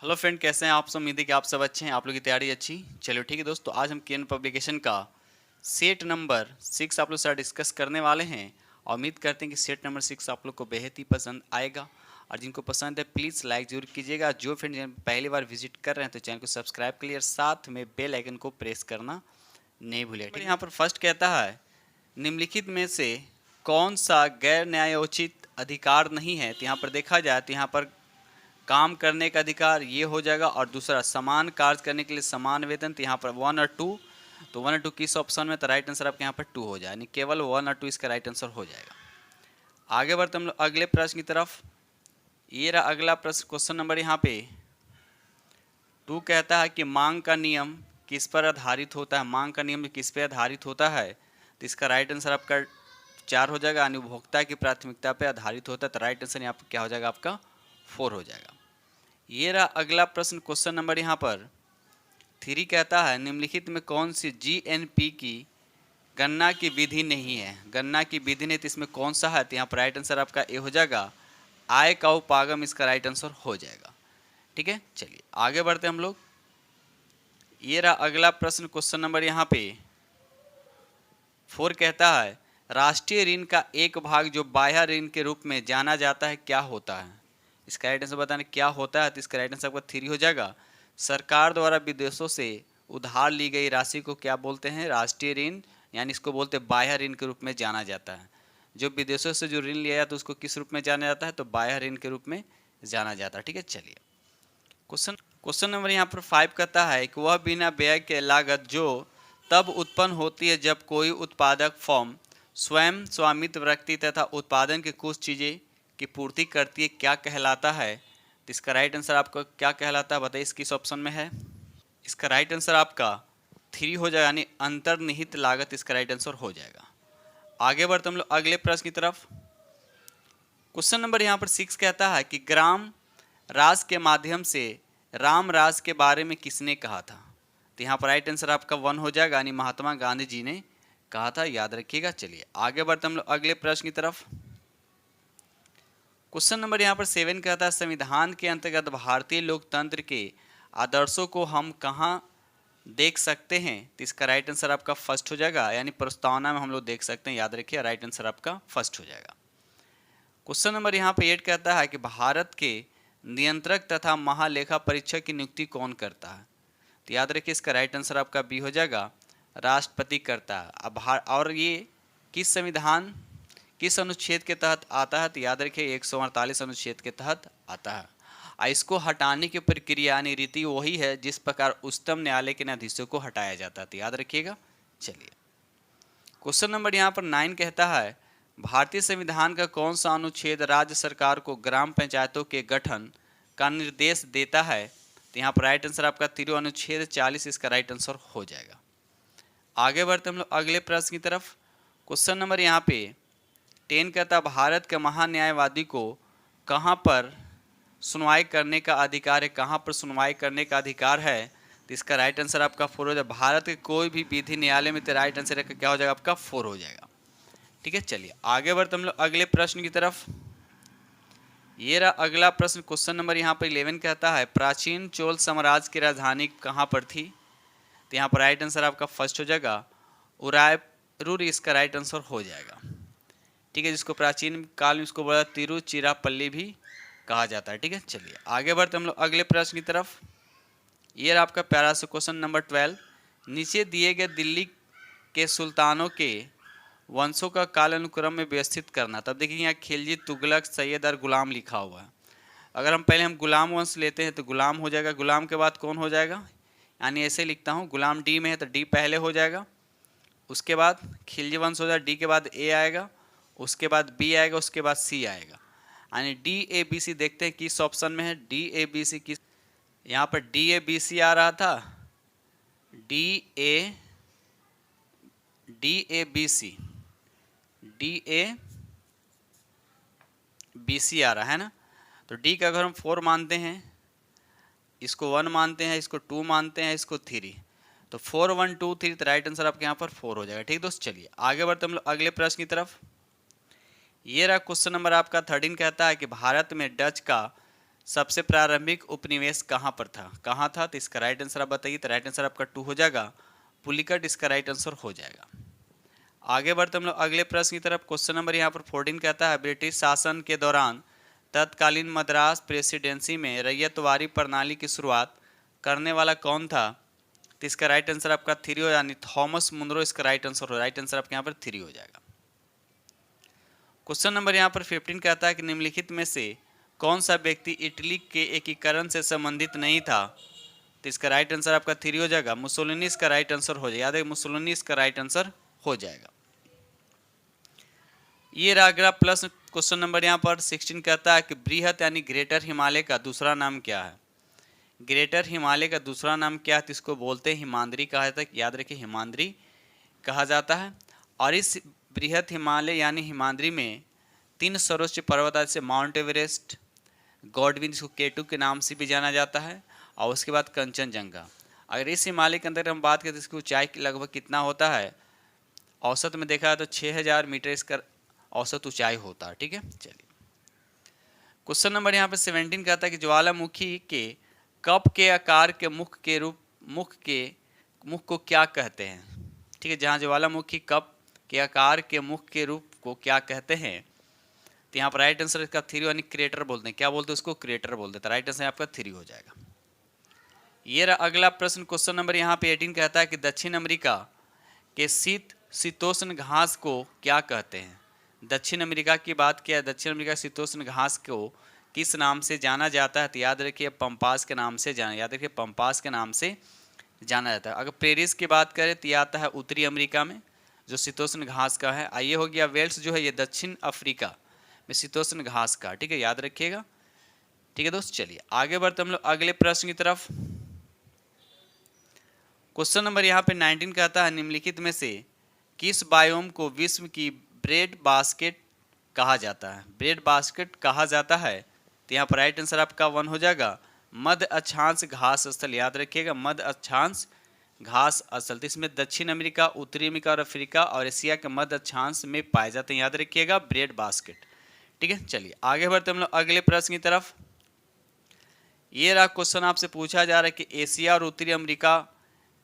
Hello friend, कैसे हैं आप सब। उम्मीद है कि आप सब अच्छे हैं, आप लोग की तैयारी अच्छी। चलो ठीक है दोस्तों, आज हम केन पब्लिकेशन का सेट नंबर 6 आप लोग साथ डिस्कस करने वाले हैं और उम्मीद करते हैं कि सेट नंबर 6 आप लोग को बेहद ही पसंद आएगा। और जिनको पसंद है प्लीज़ लाइक जरूर कीजिएगा। जो फ्रेंड चैनल पहली बार विजिट कर रहे हैं तो चैनल को सब्सक्राइब कर लिए, साथ में बेल आइकन को प्रेस करना नहीं भूलिएगा। यहाँ पर फर्स्ट कहता है, निम्नलिखित में से कौन सा गैर न्यायोचित अधिकार नहीं है। तो यहाँ पर देखा जाए तो यहाँ पर काम करने का अधिकार ये हो जाएगा, और दूसरा समान कार्य करने के लिए समान वेतन। तो यहाँ पर 1 और 2, तो 1 और 2 किस ऑप्शन में, तो राइट आंसर आपके यहाँ पर 2 हो जाए, यानी केवल 1 और 2 इसका राइट आंसर हो जाएगा। आगे बढ़ते हम लोग अगले प्रश्न की तरफ। ये रहा अगला प्रश्न, क्वेश्चन नंबर यहाँ पे 2 कहता है कि मांग का नियम किस पर आधारित होता है। मांग का नियम किस पर आधारित होता है, तो इसका राइट आंसर आपका 4 हो जाएगा, यानी उपभोक्ता की प्राथमिकता पर आधारित होता है। तो राइट आंसर यहाँ पर क्या हो जाएगा, आपका 4 हो जाएगा। ये रहा अगला प्रश्न, क्वेश्चन नंबर यहाँ पर 3 कहता है, निम्नलिखित में कौन सी जीएनपी की गणना की विधि नहीं है। गणना की विधि नहीं, तो इसमें कौन सा है, तो यहाँ पर राइट आंसर आपका ए हो जाएगा, आय का उपागम इसका राइट आंसर हो जाएगा। ठीक है, चलिए आगे बढ़ते हम लोग। ये रहा अगला प्रश्न, क्वेश्चन नंबर यहाँ पे 4 कहता है, राष्ट्रीय ऋण का एक भाग जो बाह्य ऋण के रूप में जाना जाता है क्या होता है। इसका राइट आंसर बताना क्या होता है, तो इसका राइट आंसर आपका 3 हो जाएगा। सरकार द्वारा विदेशों से उधार ली गई राशि को क्या बोलते हैं, राष्ट्रीय ऋण, यानी इसको बोलते हैं बाह्य ऋण के रूप में जाना जाता है। जो विदेशों से जो ऋण लिया जाता है उसको किस रूप में जाना जाता है, तो बाह्य ऋण के रूप में जाना जाता है। ठीक है, चलिए क्वेश्चन नंबर यहाँ पर 5 कहता है कि वह बिना व्यय के लागत जो तब उत्पन्न होती है जब कोई उत्पादक फर्म स्वयं स्वामित्व व्यक्ति तथा उत्पादन की कुछ चीज़ें की पूर्ति करती है क्या कहलाता है। तो इसका राइट आंसर आपका क्या कहलाता है, बताइए इस किस ऑप्शन में है। इसका राइट आंसर आपका 3 हो जाएगा, यानी अंतर्निहित लागत इसका राइट आंसर हो जाएगा। आगे बढ़ते हम लोग अगले प्रश्न की तरफ। क्वेश्चन नंबर यहाँ पर 6 कहता है कि ग्राम राज के माध्यम से राम राज के बारे में किसने कहा था। तो यहाँ पर राइट आंसर आपका 1 हो जाएगा, यानी महात्मा गांधी जी ने कहा था, याद रखिएगा। चलिए आगे बढ़ते हम लोग अगले प्रश्न की तरफ। क्वेश्चन नंबर यहाँ पर 7 कहता है, संविधान के अंतर्गत भारतीय लोकतंत्र के आदर्शों को हम कहाँ देख सकते हैं। तो इसका राइट आंसर आपका फर्स्ट हो जाएगा, यानी प्रस्तावना में हम लोग देख सकते हैं, याद रखिए राइट आंसर आपका फर्स्ट हो जाएगा। क्वेश्चन नंबर यहाँ पर 8 कहता है कि भारत के नियंत्रक तथा महालेखा परीक्षक की नियुक्ति कौन करता है। तो याद रखिए इसका राइट आंसर आपका बी हो जाएगा, राष्ट्रपति करता है। अब और ये किस संविधान किस अनुच्छेद के तहत आता है, तो याद रखिए 148 अनुच्छेद के तहत आता है। इसको हटाने की प्रक्रिया यानी रीति वही है जिस प्रकार उच्चतम न्यायालय के न्यायाधीशों को हटाया जाता है, तो याद रखिएगा। चलिए क्वेश्चन नंबर यहाँ पर 9 कहता है, भारतीय संविधान का कौन सा अनुच्छेद राज्य सरकार को ग्राम पंचायतों के गठन का निर्देश देता है। तो यहाँ पर राइट आंसर आपका 3 अनुच्छेद 40 इसका राइट आंसर हो जाएगा। आगे बढ़ते हम लोग अगले प्रश्न की तरफ। क्वेश्चन नंबर यहाँ पे 10 कहता, भारत के महान्यायवादी को कहाँ पर सुनवाई करने का अधिकार है। कहाँ पर सुनवाई करने का अधिकार है, तो इसका राइट आंसर आपका 4 हो जाएगा। भारत के कोई भी विधि न्यायालय में, तो राइट आंसर क्या हो जाएगा आपका 4 हो जाएगा। ठीक है, चलिए आगे बढ़ते हम लोग अगले प्रश्न की तरफ। ये रहा अगला प्रश्न, क्वेश्चन नंबर यहाँ पर 11 कहता है, प्राचीन चोल साम्राज्य की राजधानी कहाँ पर थी। तो यहाँ पर राइट आंसर आपका फर्स्ट हो जाएगा, उदयपुर इसका राइट आंसर हो जाएगा। ठीक है, जिसको प्राचीन काल में इसको बोला तिरुचिरापल्ली भी कहा जाता है। ठीक है, चलिए आगे बढ़ते हम लोग अगले प्रश्न की तरफ। ये रहा आपका प्यारा सा क्वेश्चन नंबर 12, नीचे दिए गए दिल्ली के सुल्तानों के वंशों का काल अनुक्रम में व्यवस्थित करना। तब देखिए यहाँ खिलजी, तुगलक, सैयद और गुलाम लिखा हुआ है। अगर हम पहले गुलाम वंश लेते हैं तो गुलाम हो जाएगा, गुलाम के बाद कौन हो जाएगा, यानी ऐसे लिखता हूँ, गुलाम डी में है तो डी पहले हो जाएगा, उसके बाद खिलजी वंश हो जाएगा, डी के बाद ए आएगा, उसके बाद बी आएगा, उसके बाद सी आएगा, यानी डी ए बी सी। देखते हैं किस ऑप्शन में है डी ए बी सी किस। यहाँ पर डी ए बी सी आ रहा था, D A B C, D A B C आ रहा है ना। तो डी का अगर हम 4 मानते हैं, इसको 1 मानते हैं, इसको 2 मानते हैं, इसको 3, तो 4 1 2 3, तो राइट आंसर आपके यहाँ पर 4 हो जाएगा। ठीक दोस्त, चलिए आगे बढ़ते हम लोग अगले प्रश्न की तरफ। ये रहा क्वेश्चन नंबर आपका 13 कहता है कि भारत में डच का सबसे प्रारंभिक उपनिवेश कहाँ पर था, कहाँ था? तो इसका राइट आंसर आप बताइए। तो राइट आंसर आपका 2 हो जाएगा, पुलिकट इसका राइट आंसर हो जाएगा। आगे बढ़ते हम लोग अगले प्रश्न की तरफ। क्वेश्चन नंबर यहाँ पर 14 कहता है, ब्रिटिश शासन के दौरान तत्कालीन मद्रास प्रेसिडेंसी में रैयतवारी प्रणाली की शुरुआत करने वाला कौन था? तो इसका राइट आंसर आपका 3 हो, यानी थॉमस मुनरो इसका राइट आंसर हो। राइट आंसर आपके यहाँ पर 3 हो जाएगा। क्वेश्चन नंबर यहाँ पर 15 कहता है कि निम्नलिखित में से कौन सा व्यक्ति इटली के एकीकरण से संबंधित नहीं था? तो इसका राइट आंसर आपका 3 हो जाएगा, मुसोलिनी इसका राइट आंसर हो जाएगा। याद है, मुसोलिनी इसका राइट आंसर हो जाएगा। ये रहा अगला प्लस क्वेश्चन नंबर यहाँ पर 16 कहता है कि बृहत यानी ग्रेटर हिमालय का दूसरा नाम क्या है? ग्रेटर हिमालय का दूसरा नाम क्या है? तो इसको बोलते हैं हिमाद्री कहा जाता है। याद रखिए, हिमाद्री कहा जाता है। और इस बृहत हिमालय यानी हिमाद्री में 3 सर्वोच्च पर्वत जैसे माउंट एवरेस्ट, गॉडविन जिसको केटू के नाम से भी जाना जाता है, और उसके बाद कंचनजंगा। अगर इस हिमालय के अंदर हम बात करें तो इसकी ऊंचाई लगभग कितना होता है? औसत में देखा है तो 6000 मीटर इसका औसत ऊंचाई होता है। ठीक है, चलिए क्वेश्चन नंबर यहाँ पे 17 कहता है कि ज्वालामुखी के कप के आकार के मुख को क्या कहते हैं? ठीक है, जहाँ ज्वालामुखी कप के आकार के मुख के रूप को क्या कहते हैं? तो यहाँ पर राइट आंसर इसका 3 यानी क्रेटर बोलते हैं। क्या बोलते हैं उसको? क्रेटर बोलते हैं। तो राइट आंसर आपका 3 हो जाएगा। ये रहा अगला प्रश्न क्वेश्चन नंबर यहाँ पे 18 कहता है कि दक्षिण अमेरिका के शीतोष्ण घास को क्या कहते हैं? दक्षिण अमेरिका की बात किया, दक्षिण अमेरिका शीतोष्ण घास को किस नाम से जाना जाता है? तो याद रखिए पंपास के नाम से जाना, याद रखिए पंपास के नाम से जाना जाता है। अगर पेरिस की बात करें तो यह आता है उत्तरी अमेरिका में, जो शीतोष्ण घास का है। आइए हो गया वेल्स जो है ये दक्षिण अफ्रीका में शीतोष्ण घास का। ठीक है, याद रखिएगा। ठीक है दोस्त, चलिए आगे बढ़ते हम लोग अगले प्रश्न की तरफ। क्वेश्चन नंबर यहाँ पे 19 कहता है, निम्नलिखित में से किस बायोम को विश्व की ब्रेड बास्केट कहा जाता है? ब्रेड बास्केट कहा जाता है। तो यहाँ पर राइट आंसर आपका 1 हो जाएगा, मध्य अक्षांश घास स्थल। याद रखिएगा, मध्य अक्षांश घास स्थल। तो इसमें दक्षिण अमेरिका, उत्तरी अमेरिका और अफ्रीका और एशिया के मध्य अक्षांश में पाए जाते हैं। याद रखिएगा ब्रेड बास्केट। ठीक है, चलिए आगे बढ़ते हम लोग अगले प्रश्न की तरफ। ये रहा क्वेश्चन आपसे पूछा जा रहा है कि एशिया और उत्तरी अमेरिका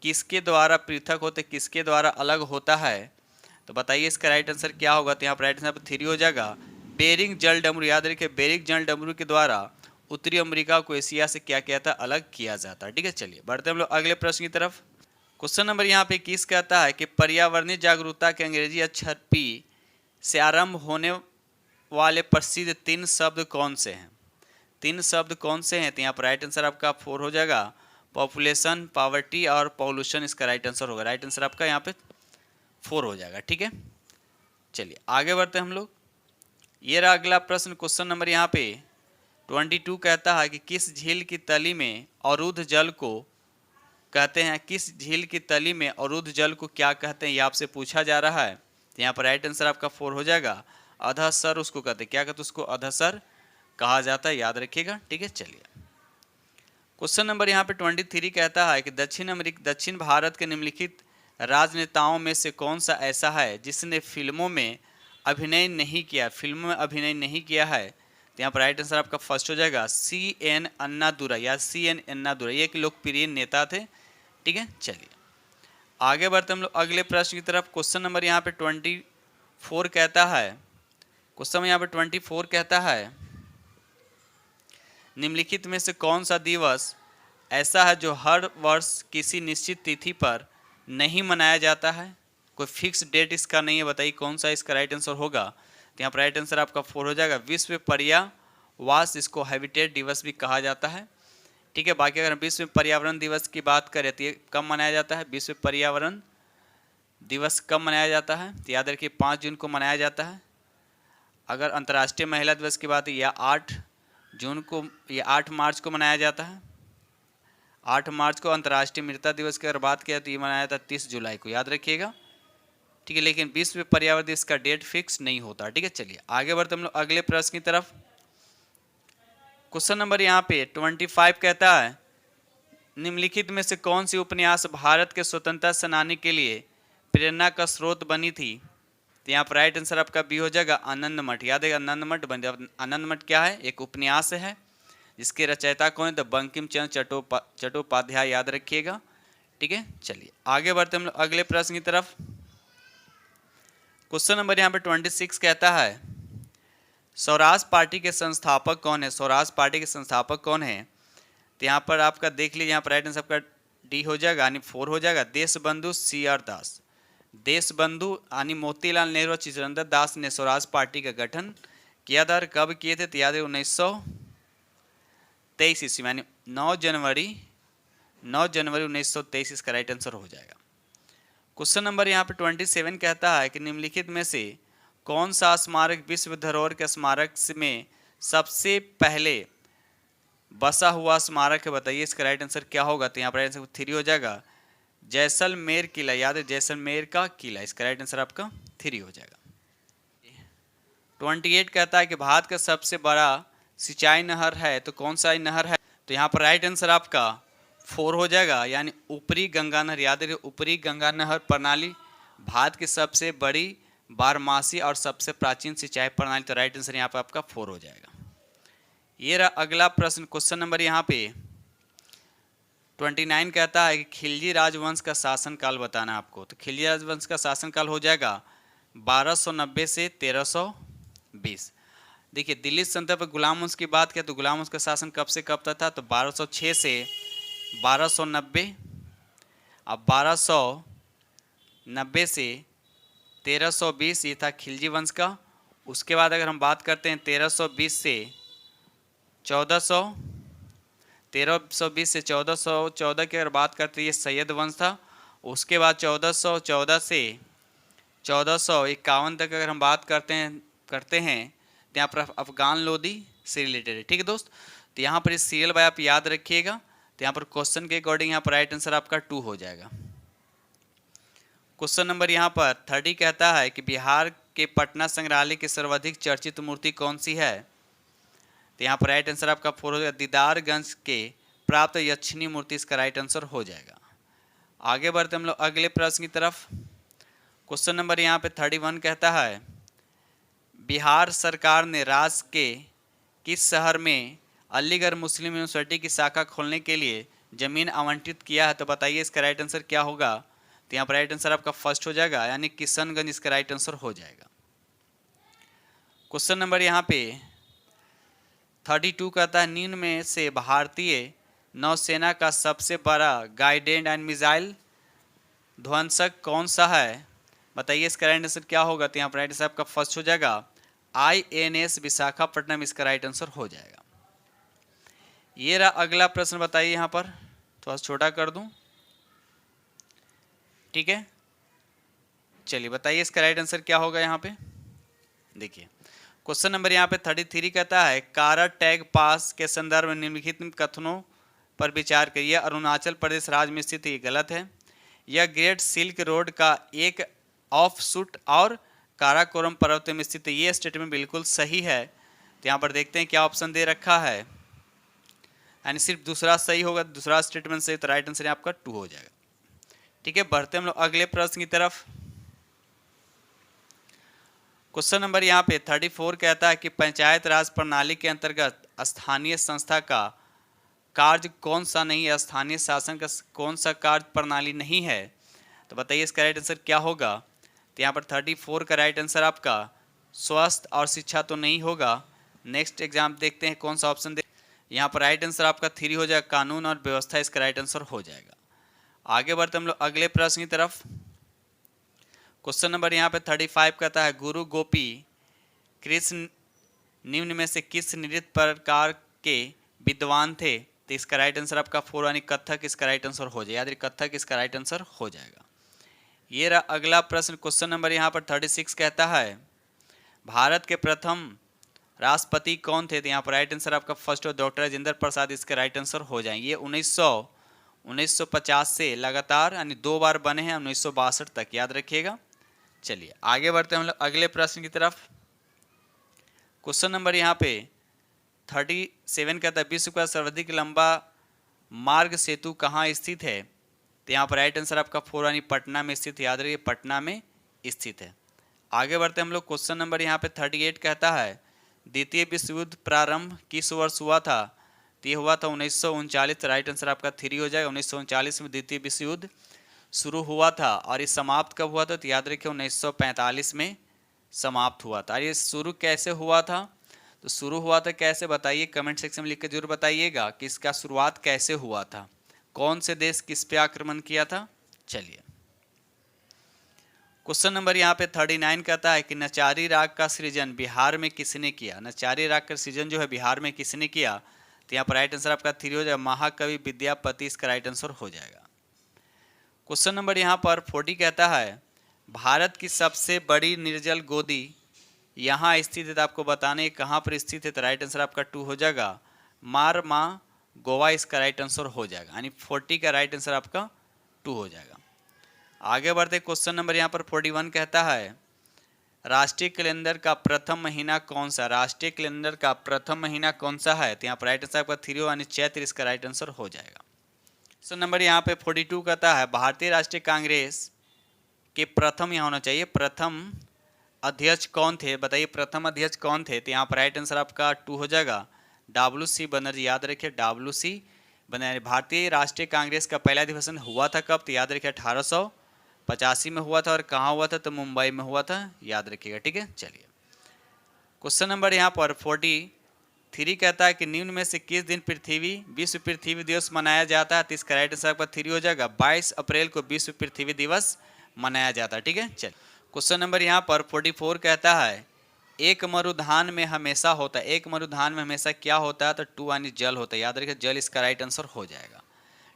किसके द्वारा पृथक होते, किसके द्वारा अलग होता है? तो बताइए इसका राइट आंसर क्या होगा? तो यहाँ पर राइट आंसर 3 हो जाएगा, बेरिंग जल डमरू। याद रखिए बेरिंग जल डमरू के द्वारा उत्तरी अमेरिका को एशिया से क्या किया था? अलग किया जाता है। ठीक है, चलिए बढ़ते हम लोग अगले प्रश्न की तरफ। क्वेश्चन नंबर यहाँ पे 21 कहता है कि पर्यावरणीय जागरूकता के अंग्रेजी अक्षर P से आरंभ होने वाले प्रसिद्ध 3 शब्द कौन से हैं? 3 शब्द कौन से हैं? तो यहाँ पर राइट आंसर आपका 4 हो जाएगा, पॉपुलेशन, पॉवर्टी और पॉल्यूशन इसका राइट आंसर होगा। राइट आंसर आपका यहाँ पे 4 हो जाएगा। ठीक है, चलिए आगे बढ़ते हैं हम लोग। ये रहा अगला प्रश्न क्वेश्चन नंबर यहाँ पे 22 कहता है कि किस झील की तली में अवरुद्ध जल को कहते हैं? किस झील की तली में अवरुद्ध जल को क्या कहते हैं? ये आपसे पूछा जा रहा है। तो यहाँ पर राइट आंसर आपका 4 हो जाएगा, अधसर उसको कहते हैं। क्या कहते हैं उसको? अधसर कहा जाता है। याद रखिएगा। ठीक है, चलिए क्वेश्चन नंबर यहाँ पे 23 कहता है कि दक्षिण भारत के निम्नलिखित राजनेताओं में से कौन सा ऐसा है जिसने फिल्मों में अभिनय नहीं किया? फिल्मों में अभिनय नहीं किया है। तो यहाँ पर राइट आंसर आपका फर्स्ट हो जाएगा, CN अन्नादुराई या CN अन्नादुराई। ये एक लोकप्रिय नेता थे। ठीक है, चलिए आगे बढ़ते हम लोग अगले प्रश्न की तरफ। क्वेश्चन नंबर यहाँ पे 24 कहता है, क्वेश्चन यहाँ पे 24 कहता है, निम्नलिखित में से कौन सा दिवस ऐसा है जो हर वर्ष किसी निश्चित तिथि पर नहीं मनाया जाता है? कोई फिक्स डेट इसका नहीं है, बताइए कौन सा इसका राइट आंसर होगा? तो यहाँ पर राइट आंसर आपका 4 हो जाएगा, विश्व पर्यावास, इसको हैबिटेट दिवस भी कहा जाता है। ठीक है, बाकी अगर विश्व पर्यावरण दिवस की बात करें तो ये कब मनाया जाता है? विश्व पर्यावरण दिवस कब मनाया जाता है? तो याद रखिए 5 जून को मनाया जाता है। अगर अंतर्राष्ट्रीय महिला दिवस की बात है या 8 जून को या 8 मार्च को मनाया जाता है। 8 मार्च को अंतर्राष्ट्रीय मृदा दिवस की अगर बात किया तो ये मनाया जाता है 30 जुलाई को। याद रखिएगा। ठीक है, लेकिन विश्व पर्यावरण दिवस का डेट फिक्स नहीं होता। ठीक है, चलिए आगे बढ़ते हम लोग अगले प्रश्न की तरफ। क्वेश्चन नंबर यहाँ पे 25 कहता है, निम्नलिखित में से कौन सी उपन्यास भारत के स्वतंत्रता सेनानी के लिए प्रेरणा का स्रोत बनी थी? तो यहाँ पर राइट आंसर आपका बी हो जाएगा, आनंद मठ। याद है आनंद मठ बन। आनंद मठ क्या है? एक उपन्यास है जिसके रचयिता कौन है? द बंकिम चंद्र चट्टोपाध्याय, याद रखिएगा। ठीक है, चलिए आगे बढ़ते हम लोग अगले प्रश्न की तरफ। क्वेश्चन नंबर यहाँ पे 26 कहता है स्वराज पार्टी के संस्थापक कौन है? स्वराज पार्टी के संस्थापक कौन है? तो यहाँ पर आपका देख लीजिए, यहाँ पर राइट आंसर आपका डी हो जाएगा, यानी 4 हो जाएगा। देशबंधु CR दास, देशबंधु यानी मोतीलाल नेहरू और चिरंदर दास ने स्वराज पार्टी का गठन किया था। कब किए थे? तो याद है 1923 ईस्वी में, यानी 9 जनवरी 1923 इसका राइट आंसर हो जाएगा। क्वेश्चन नंबर यहाँ पे 27 कहता है कि निम्नलिखित में से कौन सा स्मारक विश्व धरोहर के स्मारक में सबसे पहले बसा हुआ स्मारक है? बताइए इसका राइट आंसर क्या होगा? तो यहाँ पर राइट आंसर 3 हो जाएगा। जैसलमेर किला, याद है जैसलमेर का किला, इसका राइट आंसर आपका 3 हो जाएगा। 28 कहता है कि भारत का सबसे बड़ा सिंचाई नहर है, तो कौन सा नहर है? तो यहाँ पर राइट आंसर आपका 4 हो जाएगा, यानी ऊपरी गंगा नहर। याद रखिए ऊपरी गंगा नहर प्रणाली भारत की सबसे बड़ी बारमासी और सबसे प्राचीन सिंचाई प्रणाली, तो राइट आंसर यहाँ पर आपका 4 हो जाएगा। ये रहा अगला प्रश्न, क्वेश्चन नंबर यहाँ पे 29 कहता है कि खिलजी राजवंश का शासनकाल बताना है आपको। तो खिलजी राजवंश का शासनकाल हो जाएगा 1290 से 1320। देखिए दिल्ली सल्तनत पर गुलाम वंश की बात करें तो गुलाम वंश का शासन कब से कब तक था? तो 1206 से 1290। अब 1290 से 1320 ये था खिलजी वंश का। उसके बाद अगर हम बात करते हैं 1320 से 1414 की अगर बात करते हैं ये सैयद वंश था। उसके बाद 1414 से 1451 तक अगर हम बात करते हैं तो यहाँ पर अफगान लोदी से रिलेटेड है। ठीक है दोस्त, तो यहाँ पर इस सीरियल बाय आप याद रखिएगा। तो यहाँ पर क्वेश्चन के अकॉर्डिंग यहाँ पर राइट आंसर आपका 2 हो जाएगा। क्वेश्चन नंबर यहाँ पर 30 कहता है कि बिहार के पटना संग्रहालय की सर्वाधिक चर्चित मूर्ति कौन सी है? तो यहाँ पर राइट आंसर आपका 4 हो जाएगा। दीदारगंज के प्राप्त यक्षिणी मूर्ति इसका राइट आंसर हो जाएगा। आगे बढ़ते हम लोग अगले प्रश्न की तरफ। क्वेश्चन नंबर यहाँ पे 31 कहता है बिहार सरकार ने राज्य के किस शहर में अलीगढ़ मुस्लिम यूनिवर्सिटी की शाखा खोलने के लिए जमीन आवंटित किया है? तो बताइए इसका राइट आंसर क्या होगा? तो यहाँ पर राइट आंसर आपका फर्स्ट हो जाएगा, यानी किशनगंज इसका राइट आंसर हो जाएगा। क्वेश्चन नंबर यहाँ पे 32 कहता है निम्न में से भारतीय नौसेना का सबसे बड़ा गाइडेड एंड मिसाइल ध्वंसक कौन सा है? बताइए इसका राइट आंसर क्या होगा? तो यहाँ पर राइट आंसर आपका फर्स्ट हो जाएगा INS विशाखापट्टनम इसका राइट आंसर हो जाएगा। ये रहा अगला प्रश्न, बताइए यहाँ पर थोड़ा छोटा कर दूं। ठीक है, चलिए बताइए इसका राइट आंसर क्या होगा? यहाँ पे देखिए क्वेश्चन नंबर यहाँ पे 33 कहता है कारा टैग पास के संदर्भ में निम्नलिखित कथनों पर विचार करिए। अरुणाचल प्रदेश राज्य में स्थित, ये गलत है। यह ग्रेट सिल्क रोड का एक ऑफ शूट और काराकोरम पर्वत में स्थित है, ये स्टेटमेंट बिल्कुल सही है। तो यहाँ पर देखते हैं क्या ऑप्शन दे रखा है, यानी सिर्फ दूसरा सही होगा, दूसरा स्टेटमेंट सही, तो राइट आंसर आपका 2 हो जाएगा। ठीक है, बढ़ते हम लोग अगले प्रश्न की तरफ। क्वेश्चन नंबर यहाँ पे 34 कहता है कि पंचायत राज प्रणाली के अंतर्गत स्थानीय संस्था का कार्य कौन सा नहीं है? स्थानीय शासन का कौन सा कार्य प्रणाली नहीं है? तो बताइए इसका राइट आंसर क्या होगा? तो यहाँ पर 34 का राइट आंसर आपका स्वास्थ्य और शिक्षा तो नहीं होगा। नेक्स्ट एग्जाम देखते हैं कौन सा ऑप्शन दे। यहाँ पर राइट आंसर आपका 3 हो जाएगा, कानून और व्यवस्था इसका राइट आंसर हो जाएगा। आगे बढ़ते हम लोग अगले प्रश्न की तरफ। क्वेश्चन नंबर यहाँ पे 35 कहता है गुरु गोपी कृष्ण निम्न में से किस नृत्य प्रकार के विद्वान थे? तो इसका राइट आंसर आपका 4 यानी कथक इसका राइट आंसर हो जाएगा। याद रखिए कथक इसका राइट आंसर हो जाएगा। ये रहा अगला प्रश्न, क्वेश्चन नंबर यहाँ पर 36 कहता है भारत के प्रथम राष्ट्रपति कौन थे? तो यहाँ पर राइट आंसर आपका फर्स्ट हो डॉक्टर राजेंद्र प्रसाद इसके राइट आंसर हो जाएंगे। ये 1950 से लगातार यानी 2 बार बने हैं, 1962 तक, याद रखिएगा। चलिए आगे बढ़ते हैं हम लोग अगले प्रश्न की तरफ। क्वेश्चन नंबर यहाँ पे 37 कहता है विश्व का सर्वाधिक लंबा मार्ग सेतु कहाँ स्थित है? तो यहाँ पर राइट आंसर आपका 4 यानी पटना में स्थित, याद रखिए पटना में स्थित है। आगे बढ़ते हम लोग क्वेश्चन नंबर यहाँ पे 38 कहता है द्वितीय विश्व युद्ध प्रारंभ किस वर्ष हुआ था? तो ये हुआ था 1939। राइट आंसर आपका 3 हो जाएगा। 1939 में द्वितीय विश्व युद्ध शुरू हुआ था और ये समाप्त कब हुआ था, तो याद रखिए 1945 में समाप्त हुआ था। ये शुरू कैसे हुआ था, तो शुरू हुआ था कैसे बताइए, कमेंट सेक्शन में लिख के जरूर बताइएगा कि इसका शुरुआत कैसे हुआ था, कौन से देश किस पे आक्रमण किया था। चलिए क्वेश्चन नंबर यहाँ पे 39 कहता है कि नचारी राग का सृजन बिहार में किसने किया। नचारी राग का सृजन जो है बिहार में किसने किया, तो यहाँ पर राइट आंसर आपका 3 हो जाएगा, महाकवि विद्यापति इसका राइट आंसर हो जाएगा। क्वेश्चन नंबर यहाँ पर 40 कहता है भारत की सबसे बड़ी निर्जल गोदी यहाँ स्थित है, तो आपको बताना है कहाँ पर स्थित है, तो राइट आंसर आपका 2 हो जाएगा, मारमा गोवा इसका राइट आंसर हो जाएगा, यानी 40 का राइट आंसर आपका 2 हो जाएगा। आगे बढ़ते क्वेश्चन नंबर यहाँ पर 41 कहता है राष्ट्रीय कैलेंडर का प्रथम महीना कौन सा। राष्ट्रीय कैलेंडर का प्रथम महीना कौन सा है, तो यहाँ पर राइट आंसर आपका 3 यानी चैत्र इसका राइट आंसर हो जाएगा। क्वेश्चन नंबर यहाँ पे 42 कहता है भारतीय राष्ट्रीय कांग्रेस के प्रथम यहाँ होना चाहिए, प्रथम अध्यक्ष कौन थे, बताइए प्रथम अध्यक्ष कौन थे, तो यहाँ पर राइट आंसर आपका 2 हो जाएगा, WC बनर्जी। याद रखिए WC बनर्जी। भारतीय राष्ट्रीय कांग्रेस का पहला अधिवेशन हुआ था कब, तो याद रखिए 1885 में हुआ था, और कहाँ हुआ था, तो मुंबई में हुआ था, याद रखिएगा। ठीक है, चलिए क्वेश्चन नंबर यहाँ पर 43 कहता है कि निम्न में से किस दिन विश्व पृथ्वी दिवस मनाया जाता है, तो इसका राइट आंसर आपका 3 हो जाएगा, 22 अप्रैल को विश्व पृथ्वी दिवस मनाया जाता है। ठीक है, चलिए क्वेश्चन नंबर यहाँ पर 44 कहता है एक मरुधान में हमेशा होता है, एक मरुधान में हमेशा क्या होता है, तो 2 यानी जल होता है, याद रखिए जल इसका राइट आंसर हो जाएगा।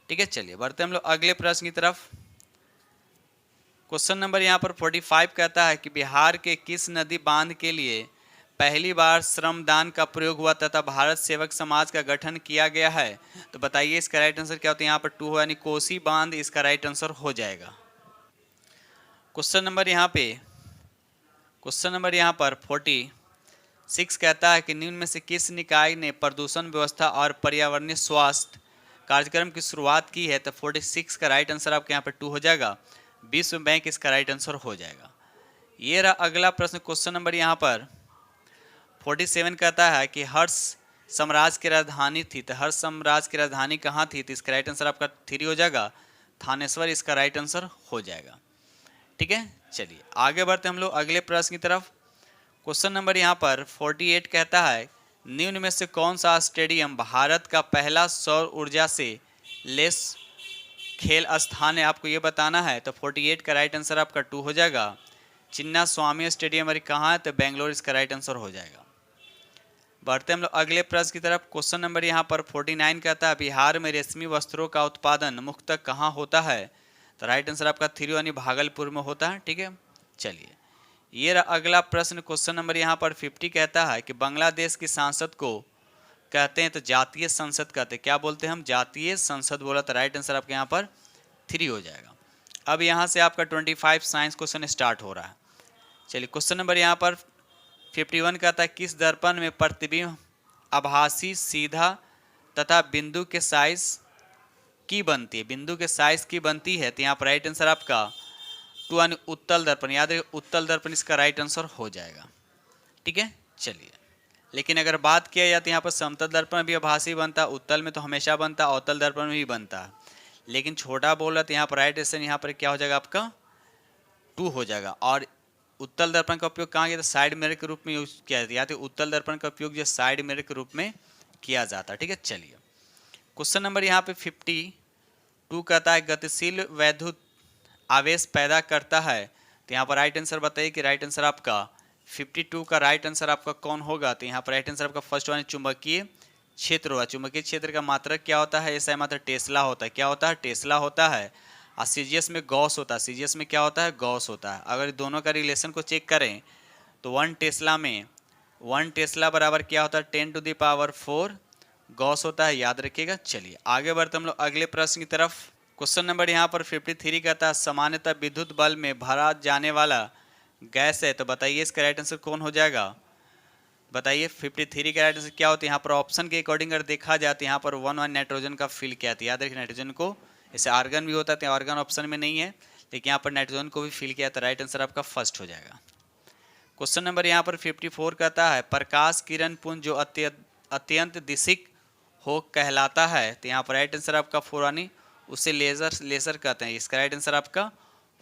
ठीक है, चलिए बढ़ते हम लोग अगले प्रश्न की तरफ। क्वेश्चन नंबर यहाँ पर 45 कहता है कि बिहार के किस नदी बांध के लिए पहली बार श्रमदान का प्रयोग हुआ तथा भारत सेवक समाज का गठन किया गया है, तो बताइए इसका राइट आंसर क्या होता है। यहाँ पर 2 यानी कोसी बांध इसका राइट आंसर हो जाएगा। क्वेश्चन नंबर यहाँ पर 46 कहता है कि निम्न में से किस निकाय ने प्रदूषण व्यवस्था और पर्यावरणीय स्वास्थ्य कार्यक्रम की शुरुआत की है, तो 46 का राइट आंसर आपके यहाँ पर 2 हो जाएगा, विश्व बैंक इसका राइट आंसर हो जाएगा। ये रहा अगला प्रश्न। क्वेश्चन नंबर यहाँ पर 47 कहता है कि हर्ष साम्राज्य की राजधानी थी, तो हर्ष साम्राज्य की राजधानी कहाँ थी, तो इसका राइट आंसर आपका 3 हो जाएगा, थानेश्वर इसका राइट आंसर हो जाएगा। ठीक है, चलिए आगे बढ़ते हम लोग अगले प्रश्न की तरफ। क्वेश्चन नंबर यहाँ पर 48 कहता है निम्न में से कौन सा स्टेडियम भारत का पहला सौर ऊर्जा से लेस खेल स्थान है, आपको ये बताना है, तो 48 का राइट आंसर आपका 2 हो जाएगा, चिन्ना स्वामी स्टेडियम और कहाँ है, तो बेंगलोर इसका राइट आंसर हो जाएगा। बढ़ते हम लोग अगले प्रश्न की तरफ। क्वेश्चन नंबर यहाँ पर 49 कहता है बिहार में रेशमी वस्त्रों का उत्पादन मुख्यतः कहाँ होता है, तो राइट आंसर आपका 3 यानी भागलपुर में होता है। ठीक है, चलिए ये रहा अगला प्रश्न। क्वेश्चन नंबर यहाँ पर 50 कहता है कि बांग्लादेश की संसद को कहते हैं, तो जातीय संसद कहते हैं, क्या बोलते हैं हम, जातीय संसद बोला, तो राइट आंसर आपके यहाँ पर 3 हो जाएगा। अब यहाँ से आपका 25 साइंस क्वेश्चन स्टार्ट हो रहा है। चलिए क्वेश्चन नंबर यहाँ पर 51 कहता है किस दर्पण में प्रतिबिंब आभासी सीधा तथा बिंदु के साइज की बनती है, बिंदु के साइज की बनती है, तो यहाँ पर राइट आंसर आपका 2 यानी उत्तल दर्पण, याद रखिए उत्तल दर्पण इसका राइट आंसर हो जाएगा। ठीक है, चलिए लेकिन अगर बात किया जाए तो यहाँ पर समतल दर्पण में भी आभासी बनता है, उत्तल में तो हमेशा बनता है, अवतल दर्पण में भी बनता है, लेकिन छोटा बोल रहा तो यहाँ पर राइट आंसर यहाँ पर क्या हो जाएगा आपका 2 हो जाएगा। और उत्तल दर्पण का उपयोग कहाँ किया, तो साइड मिरर के रूप में यूज किया जाता है, या तो उत्तल दर्पण का उपयोग जो साइड मिरर के रूप में किया जाता है। ठीक है, चलिए क्वेश्चन नंबर यहाँ पे 52 कहता है गतिशील वैद्युत आवेश पैदा करता है, तो यहाँ पर राइट आंसर बताइए कि राइट आंसर आपका 52 का राइट आंसर आपका कौन होगा, तो यहाँ पर राइट आंसर आपका फर्स्ट वन चुंबकीय क्षेत्र होगा। चुंबकीय क्षेत्र का मात्रक क्या होता है, ऐसा मात्र टेस्ला होता है, क्या होता है, टेस्ला होता है। और सीजीएस में गॉस होता है, सीजीएस में क्या होता है, गॉस होता है। अगर दोनों का रिलेशन को चेक करें तो 1 टेस्ला बराबर क्या होता है 10⁴ गॉस होता है, याद रखिएगा। चलिए आगे बढ़ते हम लोग अगले प्रश्न की तरफ। क्वेश्चन नंबर यहाँ पर 53 कहता है सामान्यतः विद्युत बल्ब में भरा जाने वाला गैस है, तो बताइए इसका राइट आंसर कौन हो जाएगा, बताइए 53 का राइट आंसर क्या होता है। यहाँ पर ऑप्शन के अकॉर्डिंग अगर देखा जाए तो यहाँ पर 1 नाइट्रोजन का फिल किया था, याद रखिए नाइट्रोजन को, जैसे आर्गन भी होता है, आर्गन ऑप्शन में नहीं है, लेकिन यहाँ पर नाइट्रोजन को भी फिल किया था, राइट आंसर आपका फर्स्ट हो जाएगा। क्वेश्चन नंबर यहाँ पर 54 कहता है प्रकाश किरण पुंज जो अत्यंत दिशिक हो कहलाता है, तो यहाँ पर राइट आंसर आपका 4 यानी उसे लेजर लेजर कहते हैं। इसका राइट आंसर आपका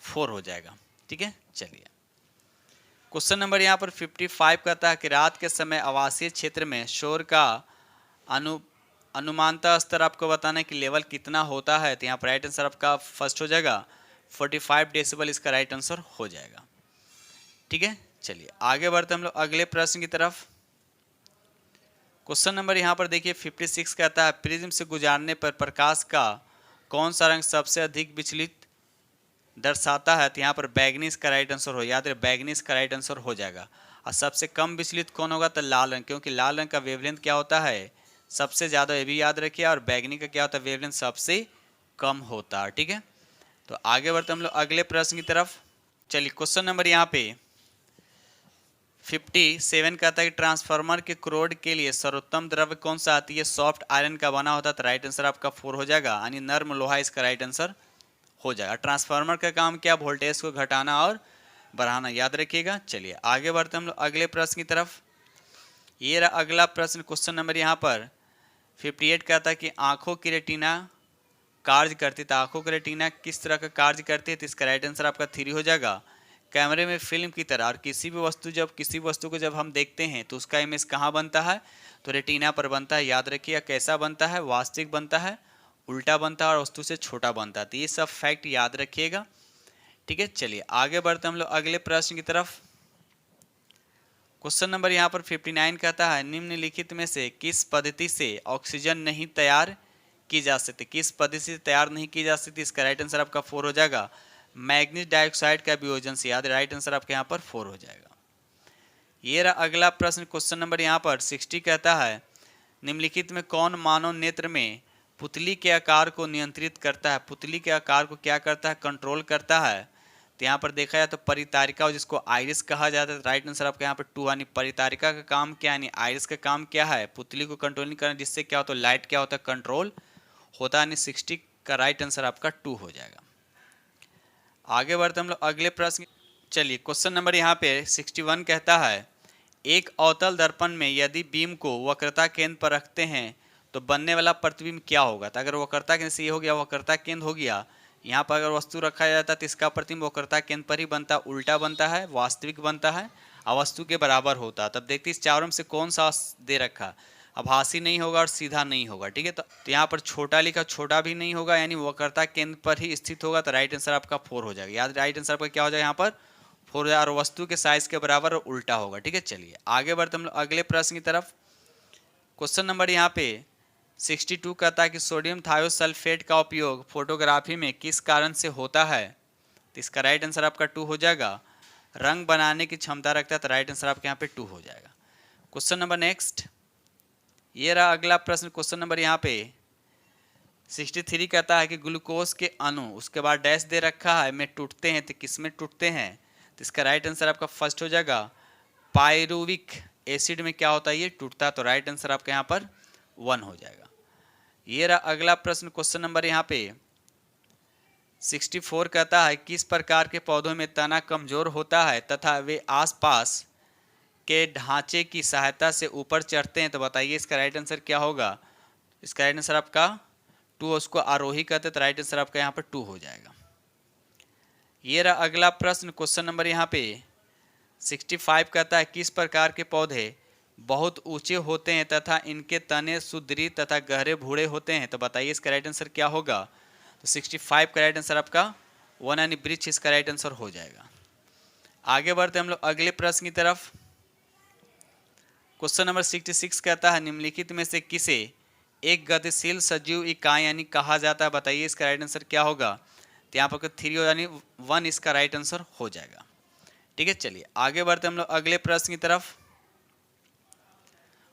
4 हो जाएगा। ठीक है, चलिए क्वेश्चन नंबर यहाँ पर 55 कहता है कि रात के समय आवासीय क्षेत्र में शोर का अनुमानतः स्तर आपको बताना है कि लेवल कितना होता है। तो यहाँ पर राइट आंसर आपका फर्स्ट हो जाएगा 45 डेसिबल, इसका राइट आंसर हो जाएगा। ठीक है, चलिए आगे बढ़ते हम लोग अगले प्रश्न की तरफ। क्वेश्चन नंबर यहाँ पर देखिए 56 कहता है प्रिज्म से गुजारने पर प्रकाश का कौन सा रंग सबसे अधिक विचलित दर्शाता है। तो यहाँ पर बैगनी इसका राइट आंसर हो, याद रहे बैगनी इसका राइट आंसर हो जाएगा। और सबसे कम विचलित कौन होगा, तो लाल रंग, क्योंकि लाल रंग का वेवलेंथ क्या होता है सबसे ज़्यादा, ये भी याद रखिए। और बैगनी का क्या होता है वेवलेंथ सबसे कम होता है। ठीक है, तो आगे बढ़ते हम लोग अगले प्रश्न की तरफ। चलिए क्वेश्चन नंबर यहाँ पे 57 कहता है कि ट्रांसफार्मर के क्रोड के लिए सर्वोत्तम द्रव्य कौन सा आती है। सॉफ्ट आयरन का बना होता है, तो राइट आंसर आपका 4 हो जाएगा, यानी नर्म लोहा इसका राइट आंसर हो जाएगा। ट्रांसफार्मर का काम क्या, वोल्टेज को घटाना और बढ़ाना, याद रखिएगा। चलिए आगे बढ़ते हम लोग अगले प्रश्न की तरफ। ये रहा अगला प्रश्न, क्वेश्चन नंबर यहाँ पर 58 कहता है कि आंखों की रेटिना कार्य करती है। तो आंखों की रेटिना किस तरह का कार्य करती है, तो इसका राइट आंसर आपका 3 हो जाएगा। कैमरे में फिल्म की तरह, और किसी भी वस्तु को जब हम देखते हैं तो उसका इमेज कहाँ बनता है, तो रेटिना पर बनता है। याद रखिए कैसा बनता है, वास्तविक बनता है, उल्टा बनता है और वस्तु से छोटा बनता है। तो ये सब फैक्ट याद रखिएगा। ठीक है, चलिए आगे बढ़ते हम लोग अगले प्रश्न की तरफ। क्वेश्चन नंबर यहाँ पर 59 कहता है निम्नलिखित में से किस पद्धति से ऑक्सीजन नहीं तैयार की जा सकती। किस पद्धति से तैयार नहीं की जा सकती, इसका राइट आंसर आपका 4 हो जाएगा। मैग्नीज डाइऑक्साइड का वियोजन से, याद राइट आंसर आपके यहाँ पर 4 हो जाएगा। ये रहा अगला प्रश्न, क्वेश्चन नंबर यहाँ पर 60 कहता है निम्नलिखित में कौन मानव नेत्र में पुतली के आकार को नियंत्रित करता है। पुतली के आकार को क्या करता है, कंट्रोल करता है। तो यहाँ पर देखा जाए तो परितारिका, जिसको आइरिस कहा जाता है, राइट आंसर आपका यहाँ पर 2, यानी परितारिका का काम क्या, यानी आइरिस का काम क्या है, पुतली को कंट्रोल करना, जिससे क्या होता है लाइट क्या होता है कंट्रोल होता है, यानी 60 का राइट आंसर आपका 2 हो जाएगा। आगे बढ़ते हम लोग अगले प्रश्न। चलिए क्वेश्चन नंबर यहाँ पे 61 कहता है एक अवतल दर्पण में यदि बीम को वक्रता केंद्र पर रखते हैं तो बनने वाला प्रतिबिंब क्या होगा। तो अगर वक्रता केंद्र से ये हो गया, वक्रता केंद्र हो गया, यहाँ पर अगर वस्तु रखा जाता है तो इसका प्रतिबिंब वक्रता केंद्र पर ही बनता है, उल्टा बनता है, वास्तविक बनता है और वस्तु के बराबर होता है। तब देखते इस चारों में से कौन सा दे रखा, आभासी नहीं होगा और सीधा नहीं होगा। ठीक है, तो यहाँ पर छोटा लिखा, छोटा भी नहीं होगा, यानी वक्रता केंद्र पर ही स्थित होगा। तो राइट आंसर आपका 4 हो जाएगा। याद राइट आंसर आपका क्या हो जाएगा यहाँ पर 4 हो जाएगा, और वस्तु के साइज के बराबर और उल्टा होगा। ठीक है, चलिए आगे बढ़ते हम लोग अगले प्रश्न की तरफ। क्वेश्चन नंबर यहाँ पे 62 कहता है कि सोडियम थायोसल्फेट का उपयोग फोटोग्राफी में किस कारण से होता है। तो इसका राइट आंसर आपका 2 हो जाएगा। रंग बनाने की क्षमता रखता है, तो राइट आंसर आपके यहाँ पे 2 हो जाएगा। क्वेश्चन नंबर नेक्स्ट, ये रहा अगला प्रश्न, क्वेश्चन नंबर यहाँ पे 63 कहता है कि ग्लूकोज के अणु, उसके बाद डैश दे रखा है, में टूटते हैं, तो किस में टूटते हैं। तो इसका राइट आंसर आपका फर्स्ट हो जाएगा। पायरुविक एसिड में क्या होता है, ये टूटता है, तो राइट आंसर आपका यहाँ पर 1 हो जाएगा। ये रहा अगला प्रश्न, क्वेश्चन नंबर यहाँ पे 64 कहता है किस प्रकार के पौधों में तना कमजोर होता है तथा वे आसपास के ढांचे की सहायता से ऊपर चढ़ते हैं। तो बताइए इसका राइट आंसर क्या होगा। इसका राइट आंसर आपका 2, उसको आरोही कहते हैं, तो राइट आंसर आपका यहाँ पर 2 हो जाएगा। ये रहा अगला प्रश्न, क्वेश्चन नंबर यहाँ पे 65 कहता है किस प्रकार के पौधे बहुत ऊंचे होते हैं तथा इनके तने सुदृढ़ तथा गहरे भूरे होते हैं। तो बताइए इसका राइट आंसर क्या होगा। तो 65 का राइट आंसर आपका 1, यानी वृक्ष इसका राइट आंसर हो जाएगा। आगे बढ़ते हम लोग अगले प्रश्न की तरफ। क्वेश्चन नंबर 66 कहता है निम्नलिखित में से किसे एक गतिशील सजीव इकाई यानी कहा जाता है। बताइए इसका राइट आंसर क्या होगा। तो यहाँ पर 3 यानी 1 इसका राइट आंसर हो जाएगा। ठीक है, चलिए आगे बढ़ते हम लोग अगले प्रश्न की तरफ।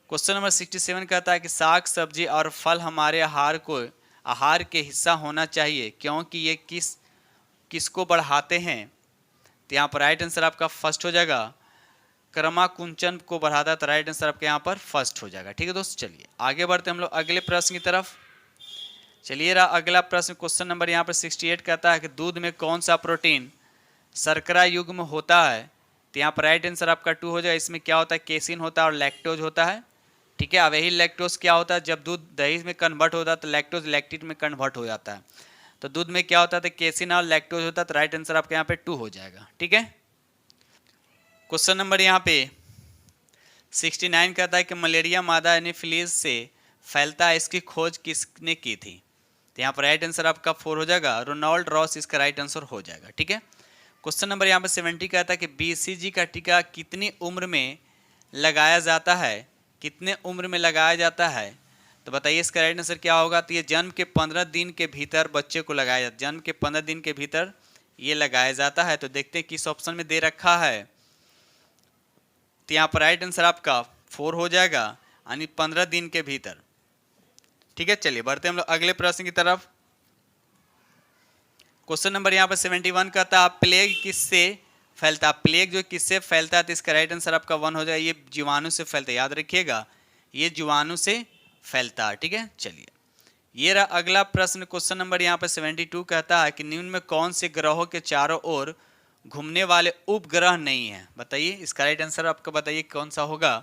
क्वेश्चन नंबर 67 कहता है कि साग सब्जी और फल हमारे आहार के हिस्सा होना चाहिए क्योंकि ये किसको बढ़ाते हैं। तो यहाँ पर राइट आंसर आपका फर्स्ट हो जाएगा। क्रमाकुंचन को बढ़ाता है, तो राइट आंसर आपके यहाँ पर फर्स्ट हो जाएगा। ठीक है दोस्तों, चलिए आगे बढ़ते हम लोग अगले प्रश्न की तरफ। चलिए रहा अगला प्रश्न, क्वेश्चन नंबर यहाँ पर 68 कहता है कि दूध में कौन सा प्रोटीन शर्करा युग्म होता है। तो यहाँ पर राइट आंसर आपका 2 हो जाएगा। इसमें क्या होता है, केसिन होता है और लैक्टोज होता है। ठीक है। अब यही लैक्टोज क्या होता है, जब दूध दही में कन्वर्ट होता है तो लैक्टोज लैक्टिन में कन्वर्ट हो जाता है। तो दूध में क्या होता था, केसिन और लैक्टोज होता है। तो राइट आंसर आपके यहाँ पे 2 हो जाएगा। ठीक है। क्वेश्चन नंबर यहाँ पे 69 कहता है कि मलेरिया मादा एनोफिलीज से फैलता है, इसकी खोज किसने की थी। तो यहाँ पर राइट आंसर आपका 4 हो जाएगा, रोनाल्ड रॉस इसका राइट आंसर हो जाएगा। ठीक है। क्वेश्चन नंबर यहाँ पे 70 कहता है कि बीसीजी का टीका कितनी उम्र में लगाया जाता है, कितने उम्र में लगाया जाता है। तो बताइए इसका राइट आंसर क्या होगा। तो ये जन्म के 15 दिन के भीतर बच्चे को लगाया जाता है, जन्म के 15 दिन के भीतर ये लगाया जाता है। तो देखते हैं किस ऑप्शन में दे रखा है। तो यहाँ पर राइट आंसर आपका 4 हो जाएगा, यानी 15 दिन के भीतर। ठीक है, चलिए बढ़ते हैं हम लोग अगले प्रश्न की तरफ। क्वेश्चन नंबर यहाँ पर 71 कहता है प्लेग किससे फैलता है, प्लेग जो किससे फैलता है। तो इसका राइट आंसर आपका 1 हो जाएगा, ये जीवाणु से फैलता है, याद रखिएगा ये जीवाणु से फैलता है। ठीक है, चलिए ये रहा अगला प्रश्न। क्वेश्चन नंबर यहाँ पर 72 कहता है कि निम्न में कौन से ग्रहों के चारों ओर घूमने वाले उपग्रह नहीं है। बताइए इसका राइट आंसर आपका बताइए कौन सा होगा।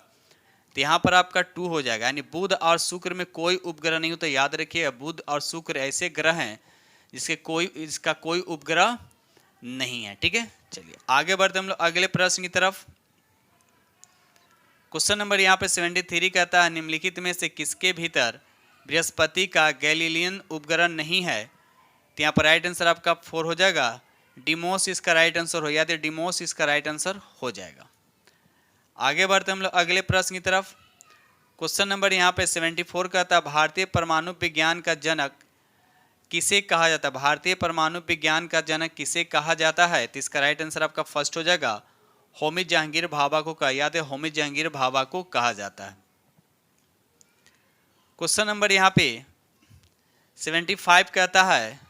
तो यहाँ पर आपका 2 हो जाएगा, यानी बुध और शुक्र में कोई उपग्रह नहीं हो। तो याद रखिए बुध और शुक्र ऐसे ग्रह हैं इसका कोई उपग्रह नहीं है। ठीक है, चलिए आगे बढ़ते हम लोग अगले प्रश्न की तरफ। क्वेश्चन नंबर यहाँ पे 73 कहता है निम्नलिखित में से किसके भीतर बृहस्पति का गैलीलियन उपग्रह नहीं है। तो यहाँ पर राइट आंसर आपका 4 हो जाएगा, डिमोस इसका राइट आंसर हो जाता है, डिमोस इसका राइट आंसर हो जाएगा। आगे बढ़ते हम लोग अगले प्रश्न की तरफ। क्वेश्चन नंबर यहाँ पे 74 कहता है भारतीय परमाणु विज्ञान का जनक किसे कहा जाता है, भारतीय परमाणु विज्ञान का जनक किसे कहा जाता है। तो इसका राइट आंसर आपका फर्स्ट हो जाएगा, होमी जहांगीर भाभा को कहा जाता है, होमी जहांगीर भाभा को कहा जाता है। क्वेश्चन नंबर यहाँ पे 75 कहता है,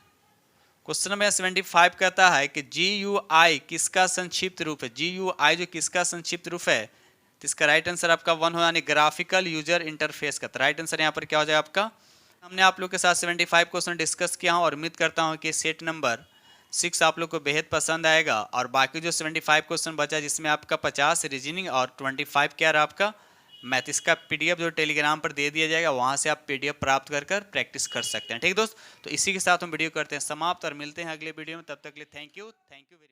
क्वेश्चन नंबर 75 कहता है कि GUI किसका संक्षिप्त रूप है, GUI जो किसका संक्षिप्त रूप है। तो इसका राइट आंसर आपका 1 हो, यानी ग्राफिकल यूजर इंटरफेस का। तो राइट आंसर यहाँ पर क्या हो जाएगा आपका। हमने आप लोग के साथ 75 क्वेश्चन डिस्कस किया हूँ और उम्मीद करता हूँ कि सेट नंबर 6 आप लोग को बेहद पसंद आएगा। और बाकी जो 75 क्वेश्चन बचा जिसमें आपका 50 रीजनिंग और 25 क्या रहा आपका मैथ, इसका पीडीएफ जो टेलीग्राम पर दे दिया जाएगा, वहाँ से आप पीडीएफ प्राप्त कर प्रैक्टिस कर सकते हैं। ठीक दोस्त, तो इसी के साथ हम वीडियो करते हैं समाप्त और मिलते हैं अगले वीडियो में। तब तक के लिए थैंक यू वेरी मच।